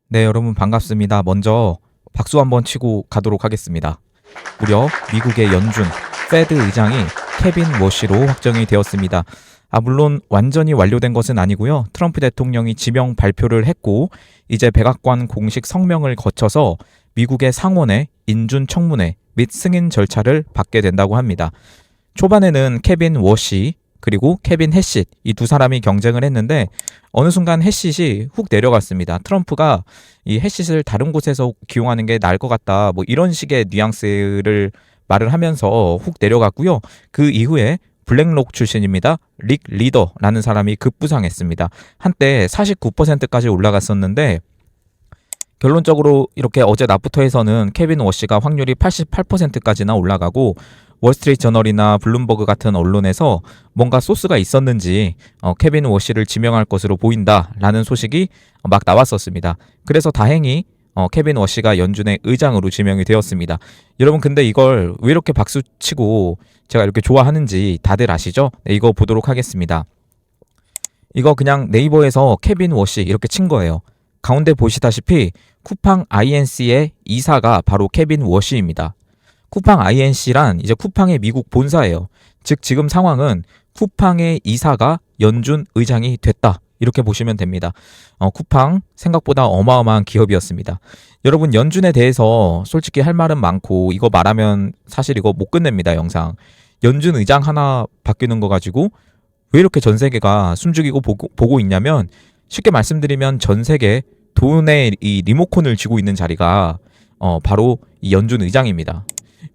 네, 여러분 반갑습니다. 먼저 박수 한번 치고 가도록 하겠습니다. 무려 미국의 연준 페드 의장이 케빈 워시로 확정이 되었습니다. 물론 완전히 완료된 것은 아니고요. 트럼프 대통령이 지명 발표를 했고 이제 백악관 공식 성명을 거쳐서 미국의 상원의 인준 청문회 및 승인 절차를 받게 된다고 합니다. 초반에는 케빈 워시 그리고 케빈 해시 이 두 사람이 경쟁을 했는데 어느 순간 해시이 훅 내려갔습니다. 트럼프가 이 해시를 다른 곳에서 기용하는 게 나을 것 같다. 뭐 이런 식의 뉘앙스를 말을 하면서 훅 내려갔고요. 그 이후에 블랙록 출신입니다. 릭 리더라는 사람이 급부상했습니다. 한때 49%까지 올라갔었는데 결론적으로 이렇게 어제 낮부터 해서는 케빈 워시가 확률이 88%까지나 올라가고 월스트리트 저널이나 블룸버그 같은 언론에서 뭔가 소스가 있었는지 케빈 워시를 지명할 것으로 보인다라는 소식이 막 나왔었습니다. 그래서 다행히 케빈 워시가 연준의 의장으로 지명이 되었습니다. 여러분 근데 이걸 왜 이렇게 박수치고 제가 이렇게 좋아하는지 다들 아시죠? 네, 이거 보도록 하겠습니다. 이거 그냥 네이버에서 케빈 워시 이렇게 친 거예요. 가운데 보시다시피 쿠팡 INC의 이사가 바로 케빈 워시입니다. 쿠팡 INC란 이제 쿠팡의 미국 본사예요. 즉 지금 상황은 쿠팡의 이사가 연준 의장이 됐다. 이렇게 보시면 됩니다. 쿠팡 생각보다 어마어마한 기업이었습니다. 여러분 연준에 대해서 솔직히 할 말은 많고 이거 말하면 사실 이거 못 끝냅니다. 영상. 연준 의장 하나 바뀌는 거 가지고 왜 이렇게 전 세계가 숨죽이고 보고 있냐면 쉽게 말씀드리면 전 세계 돈의 이 리모컨을 쥐고 있는 자리가 바로 이 연준 의장입니다.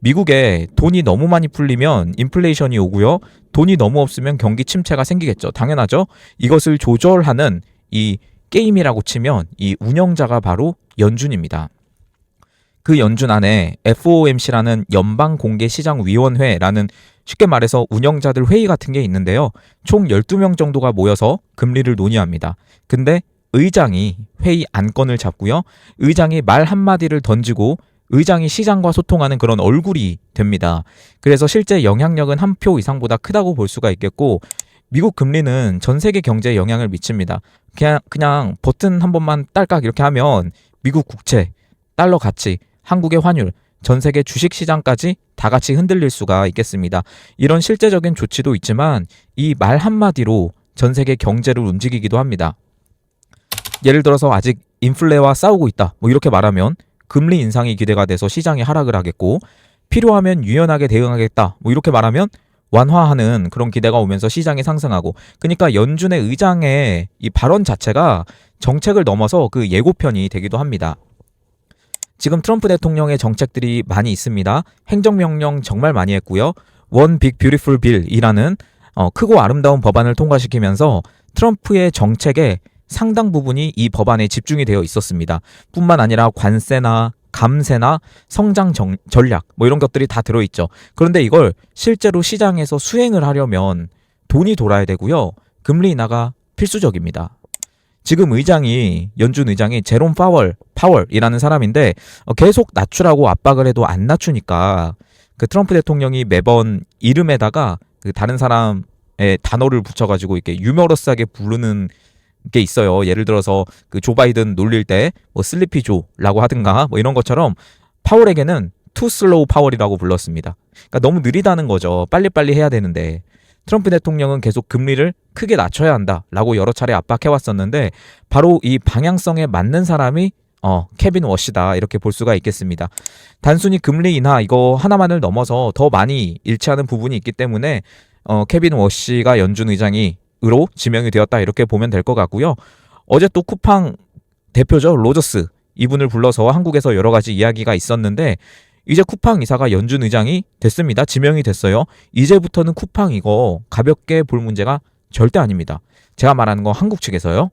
미국에 돈이 너무 많이 풀리면 인플레이션이 오고요. 돈이 너무 없으면 경기 침체가 생기겠죠. 당연하죠. 이것을 조절하는 이 게임이라고 치면 이 운영자가 바로 연준입니다. 그 연준 안에 FOMC라는 연방공개시장위원회라는 쉽게 말해서 운영자들 회의 같은 게 있는데요. 총 12명 정도가 모여서 금리를 논의합니다. 근데 의장이 회의 안건을 잡고요. 의장이 말 한마디를 던지고 의장이 시장과 소통하는 그런 얼굴이 됩니다. 그래서 실제 영향력은 한 표 이상보다 크다고 볼 수가 있겠고 미국 금리는 전 세계 경제에 영향을 미칩니다. 그냥 버튼 한 번만 딸깍 이렇게 하면 미국 국채, 달러 가치, 한국의 환율, 전 세계 주식 시장까지 다 같이 흔들릴 수가 있겠습니다. 이런 실제적인 조치도 있지만 이 말 한마디로 전 세계 경제를 움직이기도 합니다. 예를 들어서 아직 인플레와 싸우고 있다. 뭐 이렇게 말하면 금리 인상이 기대가 돼서 시장이 하락을 하겠고 필요하면 유연하게 대응하겠다. 뭐 이렇게 말하면 완화하는 그런 기대가 오면서 시장이 상승하고 그러니까 연준의 의장의 이 발언 자체가 정책을 넘어서 그 예고편이 되기도 합니다. 지금 트럼프 대통령의 정책들이 많이 있습니다. 행정명령 정말 많이 했고요. One Big Beautiful Bill이라는 크고 아름다운 법안을 통과시키면서 트럼프의 정책에 상당 부분이 이 법안에 집중이 되어 있었습니다. 뿐만 아니라 관세나 감세나 성장 전략 뭐 이런 것들이 다 들어있죠. 그런데 이걸 실제로 시장에서 수행을 하려면 돈이 돌아야 되고요. 금리 인하가 필수적입니다. 지금 연준 의장이 제롬 파월이라는 사람인데 계속 낮추라고 압박을 해도 안 낮추니까 그 트럼프 대통령이 매번 이름에다가 그 다른 사람의 단어를 붙여가지고 이렇게 유머러스하게 부르는 게 있어요. 예를 들어서 그 조 바이든 놀릴 때 뭐 슬리피 조라고 하든가 뭐 이런 것처럼 파월에게는 투 슬로우 파월이라고 불렀습니다. 그러니까 너무 느리다는 거죠. 빨리빨리 해야 되는데 트럼프 대통령은 계속 금리를 크게 낮춰야 한다라고 여러 차례 압박해 왔었는데 바로 이 방향성에 맞는 사람이 케빈 워시다 이렇게 볼 수가 있겠습니다. 단순히 금리 인하 이거 하나만을 넘어서 더 많이 일치하는 부분이 있기 때문에 케빈 워시가 연준 의장이 으로 지명이 되었다 이렇게 보면 될 것 같고요. 어제 또 쿠팡 대표죠. 로저스 이분을 불러서 한국에서 여러 가지 이야기가 있었는데 이제 쿠팡 이사가 연준 의장이 됐습니다. 지명이 됐어요. 이제부터는 쿠팡 이거 가볍게 볼 문제가 절대 아닙니다. 제가 말하는 거 한국 측에서요.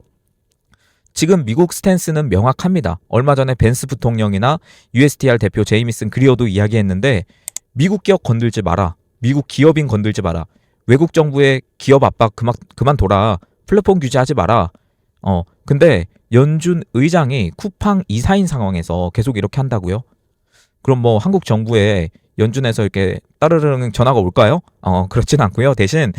지금 미국 스탠스는 명확합니다. 얼마 전에 벤스 부통령이나 USTR 대표 제이미슨 그리어도 이야기했는데 미국 기업 건들지 마라. 미국 기업인 건들지 마라. 외국 정부의 기업 압박 그만둬라. 플랫폼 규제하지 마라. 근데 연준 의장이 쿠팡 이사인 상황에서 계속 이렇게 한다고요? 그럼 뭐 한국 정부에 연준에서 이렇게 따르릉 전화가 올까요? 그렇진 않고요. 대신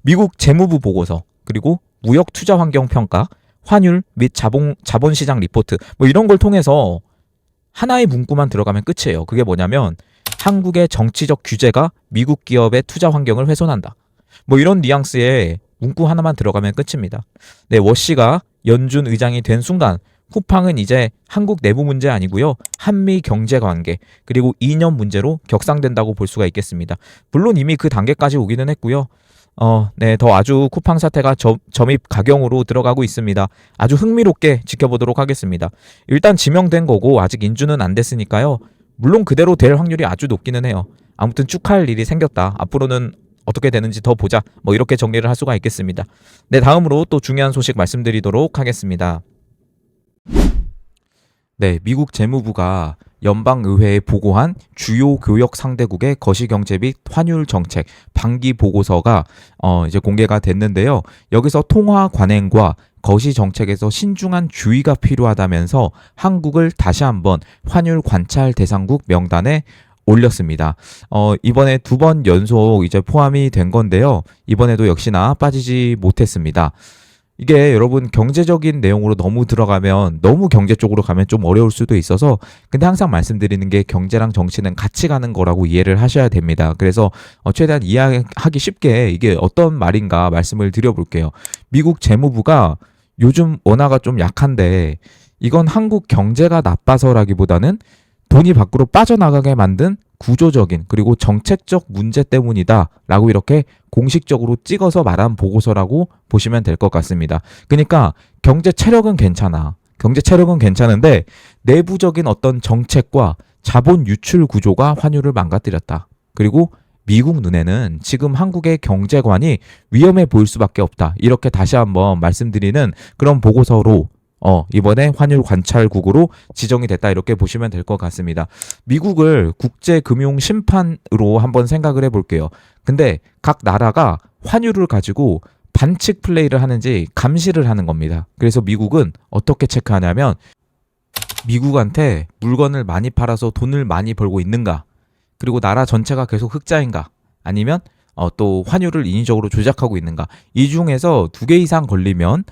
미국 재무부 보고서 그리고 무역 투자 환경 평가, 환율 및 자본시장 리포트 뭐 이런 걸 통해서 하나의 문구만 들어가면 끝이에요. 그게 뭐냐면 한국의 정치적 규제가 미국 기업의 투자 환경을 훼손한다. 뭐 이런 뉘앙스의 문구 하나만 들어가면 끝입니다. 네, 워시가 연준 의장이 된 순간 쿠팡은 이제 한국 내부 문제 아니고요. 한미 경제 관계 그리고 이념 문제로 격상된다고 볼 수가 있겠습니다. 물론 이미 그 단계까지 오기는 했고요. 네, 더 아주 쿠팡 사태가 점입 가경으로 들어가고 있습니다. 아주 흥미롭게 지켜보도록 하겠습니다. 일단 지명된 거고 아직 인준은 안 됐으니까요. 물론 그대로 될 확률이 아주 높기는 해요. 아무튼 축하할 일이 생겼다. 앞으로는 어떻게 되는지 더 보자. 뭐 이렇게 정리를 할 수가 있겠습니다. 네, 다음으로 또 중요한 소식 말씀드리도록 하겠습니다. 네, 미국 재무부가 연방의회에 보고한 주요 교역 상대국의 거시경제 및 환율 정책 반기 보고서가 이제 공개가 됐는데요. 여기서 통화 관행과 거시 정책에서 신중한 주의가 필요하다면서 한국을 다시 한번 환율 관찰 대상국 명단에 올렸습니다. 이번에 2번 연속 이제 포함이 된 건데요. 이번에도 역시나 빠지지 못했습니다. 이게 여러분 경제적인 내용으로 너무 들어가면 너무 경제 쪽으로 가면 좀 어려울 수도 있어서 근데 항상 말씀드리는 게 경제랑 정치는 같이 가는 거라고 이해를 하셔야 됩니다. 그래서 최대한 이해하기 쉽게 이게 어떤 말인가 말씀을 드려볼게요. 미국 재무부가 요즘 원화가 좀 약한데 이건 한국 경제가 나빠서라기보다는 돈이 밖으로 빠져나가게 만든 구조적인 그리고 정책적 문제 때문이다 라고 이렇게 공식적으로 찍어서 말한 보고서라고 보시면 될 것 같습니다. 그러니까 경제 체력은 괜찮아. 경제 체력은 괜찮은데 내부적인 어떤 정책과 자본 유출 구조가 환율을 망가뜨렸다. 그리고 미국 눈에는 지금 한국의 경제관이 위험해 보일 수밖에 없다. 이렇게 다시 한번 말씀드리는 그런 보고서로 이번에 환율 관찰국으로 지정이 됐다 이렇게 보시면 될 것 같습니다. 미국을 국제금융 심판으로 한번 생각을 해볼게요. 근데 각 나라가 환율을 가지고 반칙 플레이를 하는지 감시를 하는 겁니다. 그래서 미국은 어떻게 체크하냐면 미국한테 물건을 많이 팔아서 돈을 많이 벌고 있는가 그리고 나라 전체가 계속 흑자인가 아니면 또 환율을 인위적으로 조작하고 있는가 이 중에서 2개 이상 걸리면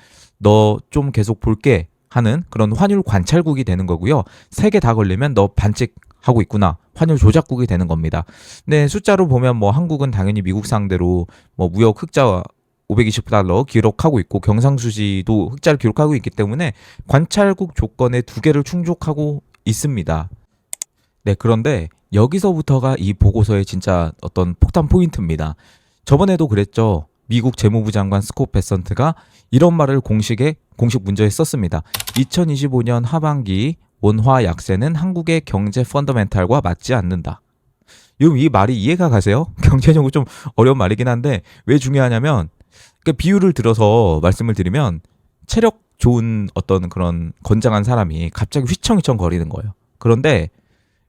너 좀 계속 볼게 하는 그런 환율 관찰국이 되는 거고요. 3개 다 걸리면 너 반칙하고 있구나. 환율 조작국이 되는 겁니다. 네, 숫자로 보면 뭐 한국은 당연히 미국 상대로 뭐 무역 흑자 520달러 기록하고 있고 경상수지도 흑자를 기록하고 있기 때문에 관찰국 조건에 2개를 충족하고 있습니다. 네, 그런데 여기서부터가 이 보고서의 진짜 어떤 폭탄 포인트입니다. 저번에도 그랬죠. 미국 재무부 장관 스콧 베선트가 이런 말을 공식 문저에 썼습니다. 2025년 하반기 원화 약세는 한국의 경제 펀더멘탈과 맞지 않는다. 이 말이 이해가 가세요? 경제적으로 좀 어려운 말이긴 한데 왜 중요하냐면 그러니까 비유를 들어서 말씀을 드리면 체력 좋은 어떤 그런 건장한 사람이 갑자기 휘청휘청 거리는 거예요. 그런데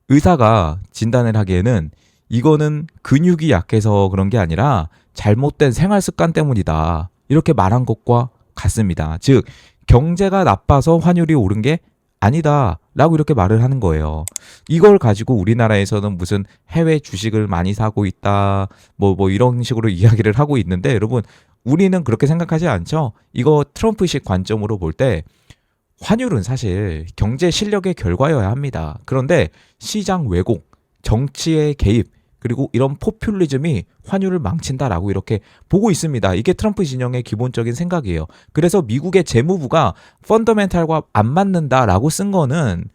의사가 진단을 하기에는 이거는 근육이 약해서 그런 게 아니라 잘못된 생활 습관 때문이다. 이렇게 말한 것과 같습니다. 즉 경제가 나빠서 환율이 오른 게 아니다 라고 이렇게 말을 하는 거예요. 이걸 가지고 우리나라에서는 무슨 해외 주식을 많이 사고 있다 뭐 이런 식으로 이야기를 하고 있는데 여러분 우리는 그렇게 생각하지 않죠? 이거 트럼프식 관점으로 볼 때 환율은 사실 경제 실력의 결과여야 합니다. 그런데 시장 왜곡, 정치의 개입 그리고 이런 포퓰리즘이 환율을 망친다라고 이렇게 보고 있습니다. 이게 트럼프 진영의 기본적인 생각이에요. 그래서 미국의 재무부가 펀더멘탈과 안 맞는다라고 쓴 거는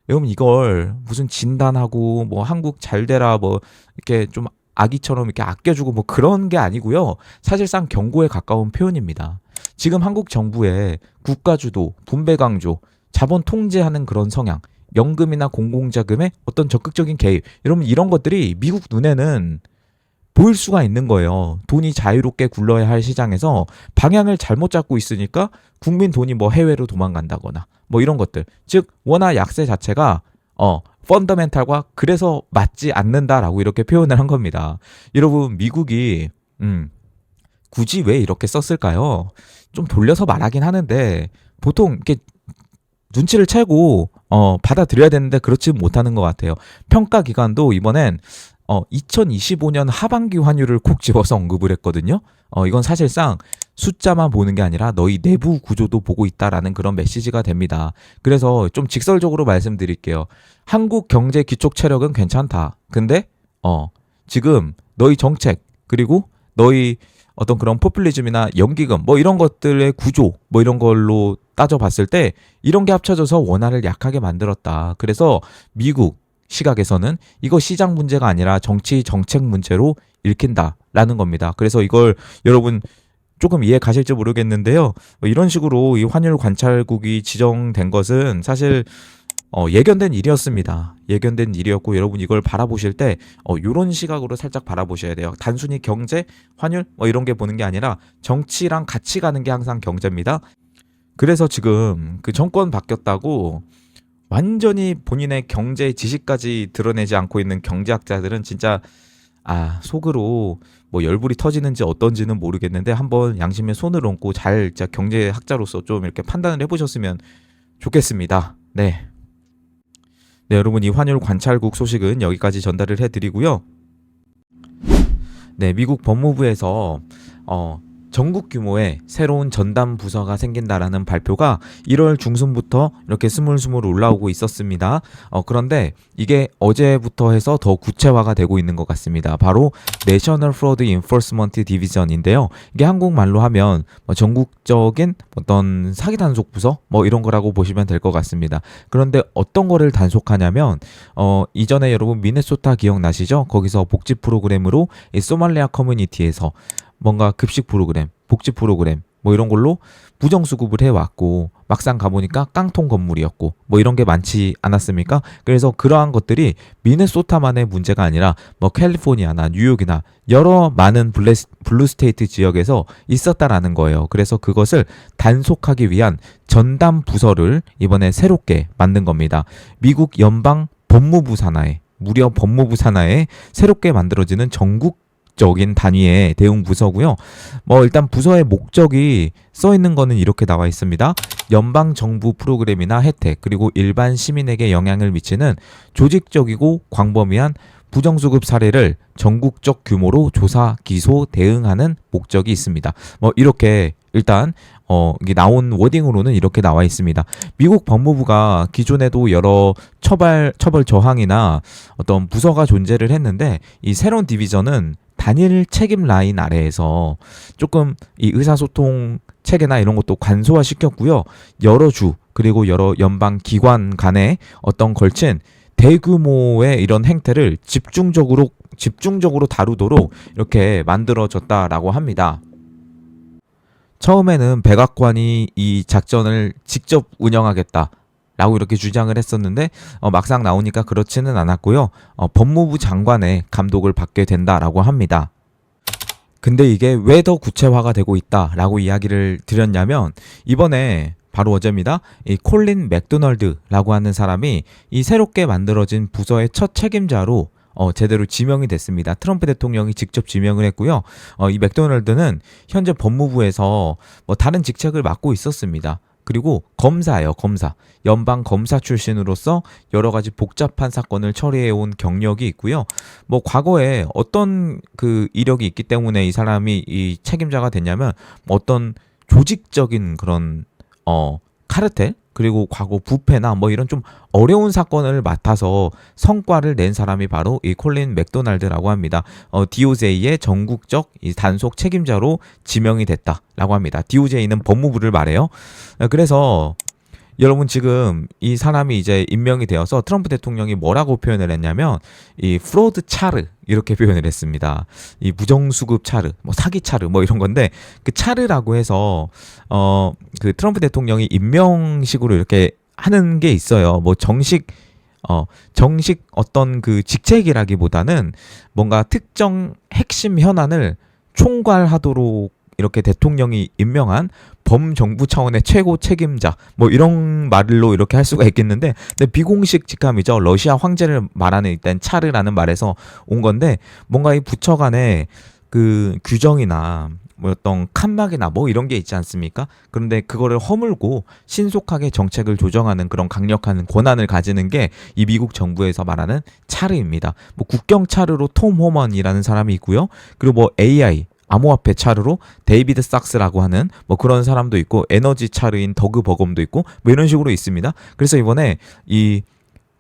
여러분 이걸 무슨 진단하고 뭐 한국 잘 되라 뭐 이렇게 좀 아기처럼 이렇게 아껴주고 뭐 그런 게 아니고요. 사실상 경고에 가까운 표현입니다. 지금 한국 정부의 국가주도, 분배강조, 자본 통제하는 그런 성향 연금이나 공공자금의 어떤 적극적인 개입 여러분 이런 것들이 미국 눈에는 보일 수가 있는 거예요. 돈이 자유롭게 굴러야 할 시장에서 방향을 잘못 잡고 있으니까 국민 돈이 뭐 해외로 도망간다거나 뭐 이런 것들 즉 원화 약세 자체가 펀더멘탈과 그래서 맞지 않는다라고 이렇게 표현을 한 겁니다. 여러분 미국이 굳이 왜 이렇게 썼을까요? 좀 돌려서 말하긴 하는데 보통 이렇게 눈치를 채고 받아들여야 되는데 그렇지 못하는 것 같아요. 평가 기관도 이번엔 2025년 하반기 환율을 콕 집어서 언급을 했거든요. 이건 사실상 숫자만 보는 게 아니라 너희 내부 구조도 보고 있다라는 그런 메시지가 됩니다. 그래서 좀 직설적으로 말씀드릴게요. 한국 경제 기초 체력은 괜찮다. 근데 지금 너희 정책 그리고 너희 어떤 그런 포퓰리즘이나 연기금 뭐 이런 것들의 구조 뭐 이런 걸로 따져봤을 때 이런 게 합쳐져서 원화를 약하게 만들었다. 그래서 미국 시각에서는 이거 시장 문제가 아니라 정치 정책 문제로 읽힌다라는 겁니다. 그래서 이걸 여러분 조금 이해 가실지 모르겠는데요. 이런 식으로 이 환율 관찰국이 지정된 것은 사실 예견된 일이었습니다. 예견된 일이었고 여러분 이걸 바라보실 때 이런 시각으로 살짝 바라보셔야 돼요. 단순히 경제, 환율 뭐 이런 게 보는 게 아니라 정치랑 같이 가는 게 항상 경제입니다. 그래서 지금 그 정권 바뀌었다고 완전히 본인의 경제 지식까지 드러내지 않고 있는 경제학자들은 진짜 속으로 뭐 열불이 터지는지 어떤지는 모르겠는데 한번 양심에 손을 얹고 잘 진짜 경제학자로서 좀 이렇게 판단을 해보셨으면 좋겠습니다. 네. 네, 여러분 이 환율 관찰국 소식은 여기까지 전달을 해드리고요. 네, 미국 법무부에서 전국 규모의 새로운 전담 부서가 생긴다라는 발표가 1월 중순부터 이렇게 스물스물 올라오고 있었습니다. 그런데 이게 어제부터 해서 더 구체화가 되고 있는 것 같습니다. 바로 National Fraud Enforcement Division인데요. 이게 한국말로 하면 전국적인 어떤 사기 단속 부서 뭐 이런 거라고 보시면 될 것 같습니다. 그런데 어떤 거를 단속하냐면 이전에 여러분 미네소타 기억나시죠? 거기서 복지 프로그램으로 이 소말리아 커뮤니티에서 뭔가 급식 프로그램, 복지 프로그램 뭐 이런 걸로 부정수급을 해왔고 막상 가보니까 깡통 건물이었고 뭐 이런 게 많지 않았습니까? 그래서 그러한 것들이 미네소타만의 문제가 아니라 뭐 캘리포니아나 뉴욕이나 여러 많은 블루스테이트 지역에서 있었다라는 거예요. 그래서 그것을 단속하기 위한 전담 부서를 이번에 새롭게 만든 겁니다. 미국 연방 법무부 산하에 무려 법무부 산하에 새롭게 만들어지는 전국적인 단위의 대응 부서고요. 뭐 일단 부서의 목적이 써 있는 거는 이렇게 나와 있습니다. 연방 정부 프로그램이나 혜택 그리고 일반 시민에게 영향을 미치는 조직적이고 광범위한 부정수급 사례를 전국적 규모로 조사, 기소, 대응하는 목적이 있습니다. 뭐 이렇게 일단 이게 나온 워딩으로는 이렇게 나와 있습니다. 미국 법무부가 기존에도 여러 처벌 저항이나 어떤 부서가 존재를 했는데 이 새로운 디비전은 단일 책임 라인 아래에서 조금 이 의사소통 체계나 이런 것도 관소화 시켰고요. 여러 주 그리고 여러 연방 기관 간에 어떤 걸친 대규모의 이런 행태를 집중적으로 다루도록 이렇게 만들어졌다라고 합니다. 처음에는 백악관이 이 작전을 직접 운영하겠다 라고 이렇게 주장을 했었는데 막상 나오니까 그렇지는 않았고요. 법무부 장관의 감독을 받게 된다라고 합니다. 근데 이게 왜 더 구체화가 되고 있다라고 이야기를 드렸냐면 이번에 바로 어제입니다. 이 콜린 맥도널드라고 하는 사람이 이 새롭게 만들어진 부서의 첫 책임자로 제대로 지명이 됐습니다. 트럼프 대통령이 직접 지명을 했고요. 이 맥도널드는 현재 법무부에서 뭐 다른 직책을 맡고 있었습니다. 그리고 검사예요, 검사. 연방 검사 출신으로서 여러 가지 복잡한 사건을 처리해온 경력이 있고요. 뭐 과거에 어떤 그 이력이 있기 때문에 이 사람이 이 책임자가 됐냐면 어떤 조직적인 그런 카르텔 그리고 과거 부패나 뭐 이런 좀 어려운 사건을 맡아서 성과를 낸 사람이 바로 이 콜린 맥도날드라고 합니다. DOJ의 전국적 이 단속 책임자로 지명이 됐다라고 합니다. DOJ는 법무부를 말해요. 그래서 여러분 지금 이 사람이 이제 임명이 되어서 트럼프 대통령이 뭐라고 표현을 했냐면 이 프로드 차르 이렇게 표현을 했습니다. 이 부정수급 차르, 뭐 사기 차르 뭐 이런 건데 그 차르라고 해서 그 트럼프 대통령이 임명식으로 이렇게 하는 게 있어요. 뭐 정식 어떤 그 직책이라기보다는 뭔가 특정 핵심 현안을 총괄하도록 이렇게 대통령이 임명한 범정부 차원의 최고 책임자 뭐 이런 말로 이렇게 할 수가 있겠는데 근데 비공식 직함이죠. 러시아 황제를 말하는 일단 차르라는 말에서 온 건데 뭔가 이 부처 간에 그 규정이나 뭐 어떤 칸막이나 뭐 이런 게 있지 않습니까? 그런데 그거를 허물고 신속하게 정책을 조정하는 그런 강력한 권한을 가지는 게 이 미국 정부에서 말하는 차르입니다. 뭐 국경 차르로 톰 호먼이라는 사람이 있고요. 그리고 뭐 AI 암호화폐 차르로 데이비드 sak스라고 하는 뭐 그런 사람도 있고, 에너지 차르인 더그 버검도 있고, 뭐 이런 식으로 있습니다. 그래서 이번에 이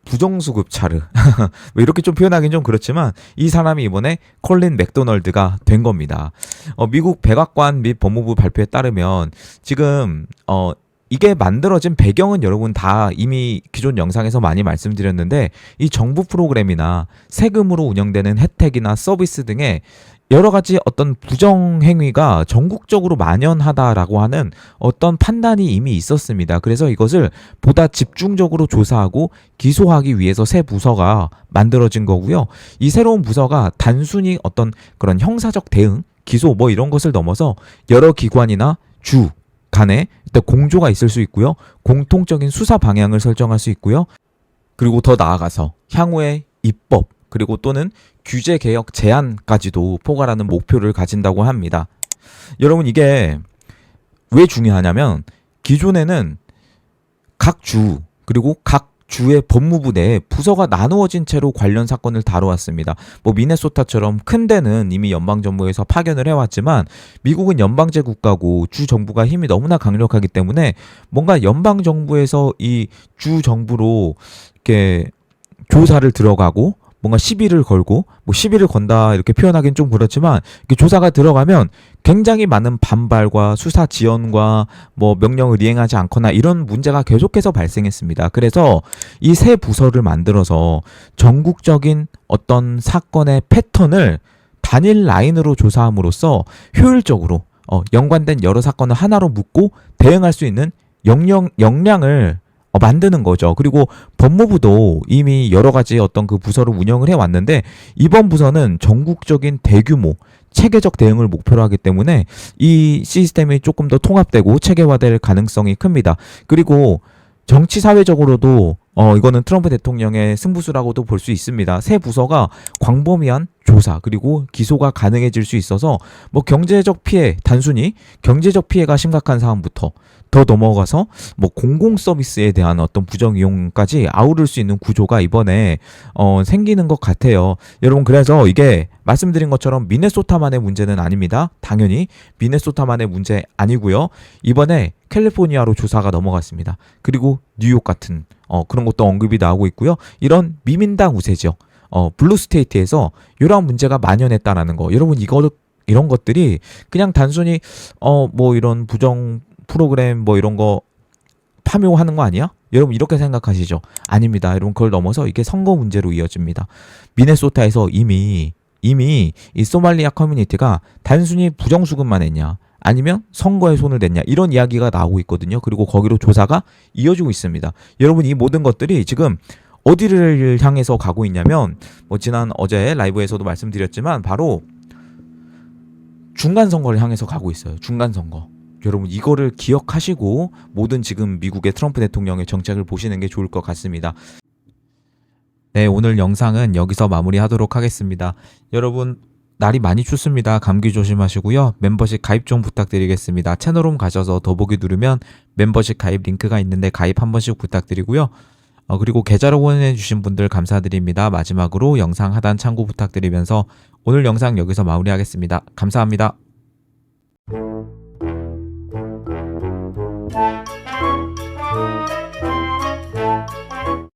부정수급 차르 뭐 이렇게 좀 표현하긴 좀 그렇지만, 이 사람이 이번에 콜린 맥도널드가 된 겁니다. 미국 백악관 및 법무부 발표에 따르면 지금 이게 만들어진 배경은 여러분 다 이미 기존 영상에서 많이 말씀드렸는데, 이 정부 프로그램이나 세금으로 운영되는 혜택이나 서비스 등의 여러 가지 어떤 부정행위가 전국적으로 만연하다라고 하는 어떤 판단이 이미 있었습니다. 그래서 이것을 보다 집중적으로 조사하고 기소하기 위해서 새 부서가 만들어진 거고요. 이 새로운 부서가 단순히 어떤 그런 형사적 대응, 기소 뭐 이런 것을 넘어서 여러 기관이나 주 간에 일단 공조가 있을 수 있고요. 공통적인 수사 방향을 설정할 수 있고요. 그리고 더 나아가서 향후의 입법 그리고 또는 규제 개혁 제안까지도 포괄하는 목표를 가진다고 합니다. 여러분, 이게 왜 중요하냐면, 기존에는 각 주 그리고 각 주의 법무부 내에 부서가 나누어진 채로 관련 사건을 다뤄왔습니다. 뭐 미네소타처럼 큰 데는 이미 연방정부에서 파견을 해왔지만, 미국은 연방제 국가고 주 정부가 힘이 너무나 강력하기 때문에 뭔가 연방정부에서 이 주 정부로 이렇게 조사를 들어가고 뭔가 시비를 걸고, 뭐 시비를 건다 이렇게 표현하기는 좀 그렇지만, 이렇게 조사가 들어가면 굉장히 많은 반발과 수사 지연과 뭐 명령을 이행하지 않거나 이런 문제가 계속해서 발생했습니다. 그래서 이 새 부서를 만들어서 전국적인 어떤 사건의 패턴을 단일 라인으로 조사함으로써 효율적으로 연관된 여러 사건을 하나로 묶고 대응할 수 있는 역량을 만드는 거죠. 그리고 법무부도 이미 여러 가지 어떤 그 부서를 운영을 해왔는데, 이번 부서는 전국적인 대규모 체계적 대응을 목표로 하기 때문에 이 시스템이 조금 더 통합되고 체계화될 가능성이 큽니다. 그리고 정치 사회적으로도 이거는 트럼프 대통령의 승부수라고도 볼 수 있습니다. 새 부서가 광범위한 조사 그리고 기소가 가능해질 수 있어서 뭐 경제적 피해, 단순히 경제적 피해가 심각한 사안부터 더 넘어가서 뭐 공공 서비스에 대한 어떤 부정 이용까지 아우를 수 있는 구조가 이번에 생기는 것 같아요. 여러분, 그래서 이게 말씀드린 것처럼 미네소타만의 문제는 아닙니다. 당연히 미네소타만의 문제 아니고요. 이번에 캘리포니아로 조사가 넘어갔습니다. 그리고 뉴욕 같은 그런 것도 언급이 나오고 있고요. 이런 미민당 우세 지역, 블루 스테이트에서 이러한 문제가 만연했다라는 거. 여러분, 이런 것들이 그냥 단순히 뭐 이런 부정 프로그램 뭐 이런 거 파묘하는 거 아니야? 여러분, 이렇게 생각하시죠? 아닙니다. 여러분, 그걸 넘어서 이게 선거 문제로 이어집니다. 미네소타에서 이미 이 소말리아 커뮤니티가 단순히 부정수급만 했냐, 아니면 선거에 손을 댔냐, 이런 이야기가 나오고 있거든요. 그리고 거기로 조사가 이어지고 있습니다. 여러분, 이 모든 것들이 지금 어디를 향해서 가고 있냐면, 뭐 지난 어제 라이브에서도 말씀드렸지만 바로 중간선거를 향해서 가고 있어요. 중간선거. 여러분, 이거를 기억하시고 모든 지금 미국의 트럼프 대통령의 정책을 보시는 게 좋을 것 같습니다. 네, 오늘 영상은 여기서 마무리하도록 하겠습니다. 여러분, 날이 많이 춥습니다. 감기 조심하시고요. 멤버십 가입 좀 부탁드리겠습니다. 채널홈 가셔서 더보기 누르면 멤버십 가입 링크가 있는데 가입 한 번씩 부탁드리고요. 그리고 계좌로 후원해주신 분들 감사드립니다. 마지막으로 영상 하단 참고 부탁드리면서 오늘 영상 여기서 마무리하겠습니다. 감사합니다.